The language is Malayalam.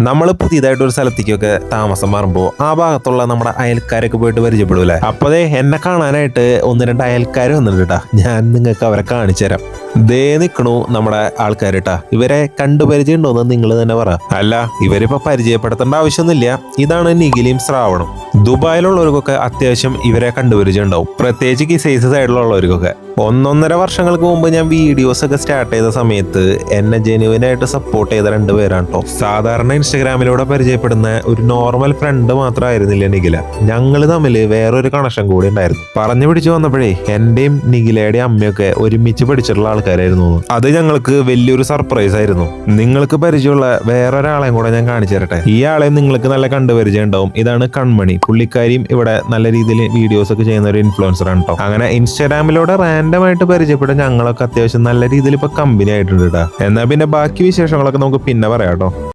നമ്മൾ പുതിയതായിട്ട് ഒരു സ്ഥലത്തേക്കൊക്കെ താമസം മാറുമ്പോൾ ആ ഭാഗത്തുള്ള നമ്മുടെ അയൽക്കാരൊക്കെ പോയിട്ട് പരിചയപ്പെടൂലേ. അപ്പോഴേ എന്നെ കാണാനായിട്ട് ഒന്ന് രണ്ട് അയൽക്കാർ വന്നിട്ടാ. ഞാൻ നിങ്ങൾക്ക് അവരെ കാണിച്ചു തരാം. ദേ നിൽക്കണു നമ്മുടെ ആൾക്കാരിട്ടാ. ഇവരെ കണ്ടു പരിചയം ഉണ്ടോന്ന് നിങ്ങൾ തന്നെ പറ. അല്ല, ഇവരിപ്പോ പരിചയപ്പെടുത്തേണ്ട ആവശ്യമൊന്നുമില്ല. ഇതാണ് നിഖിലും ശ്രാവണും. ദുബായിലുള്ളവർക്കൊക്കെ അത്യാവശ്യം ഇവരെ കണ്ടുപരിചയം ഉണ്ടാവും, പ്രത്യേകിച്ച് കിസൈസ് സൈഡിലുള്ളവർക്കൊക്കെ. 1.5 വർഷങ്ങൾക്ക് മുമ്പ് ഞാൻ വീഡിയോസ് ഒക്കെ സ്റ്റാർട്ട് ചെയ്ത സമയത്ത് എന്നെ ജെന്യുവനായിട്ട് സപ്പോർട്ട് ചെയ്ത 2 പേരാണ് കേട്ടോ. സാധാരണ ഇൻസ്റ്റഗ്രാമിലൂടെ പരിചയപ്പെടുന്ന ഒരു നോർമൽ ഫ്രണ്ട് മാത്രമായിരുന്നില്ല നിഖില. ഞങ്ങൾ തമ്മിൽ വേറൊരു കണക്ഷൻ കൂടി ഉണ്ടായിരുന്നു. പറഞ്ഞു പിടിച്ചു വന്നപ്പോഴേ എന്റെയും നിഖിലയുടെയും അമ്മയൊക്കെ ഒരുമിച്ച് പഠിച്ചിട്ടുള്ള ആൾക്കാരായിരുന്നു. അത് ഞങ്ങൾക്ക് വലിയൊരു സർപ്രൈസ് ആയിരുന്നു. നിങ്ങൾക്ക് പരിചയമുള്ള വേറൊരാളെയും കൂടെ ഞാൻ കാണിച്ചു തരട്ടെ. ഈ ആളെയും നിങ്ങൾക്ക് നല്ല കണ്ടുപരിചയം ഉണ്ടാവും. ഇതാണ് കൺമണി. പുള്ളിക്കാരിയും ഇവിടെ നല്ല രീതിയിൽ വീഡിയോസ് ഒക്കെ ചെയ്യുന്ന ഒരു ഇൻഫ്ലുവൻസർ ആണ് കേട്ടോ. അങ്ങനെ ഇൻസ്റ്റാഗ്രാമിലൂടെ റാൻഡമായിട്ട് പരിചയപ്പെട്ട ഞങ്ങളൊക്കെ അത്യാവശ്യം നല്ല രീതിയിൽ ഇപ്പൊ കമ്പനി ആയിട്ടുണ്ട് കേട്ടോ. എന്നാൽ പിന്നെ ബാക്കി വിശേഷങ്ങളൊക്കെ നമുക്ക് പിന്നെ പറയാം കേട്ടോ.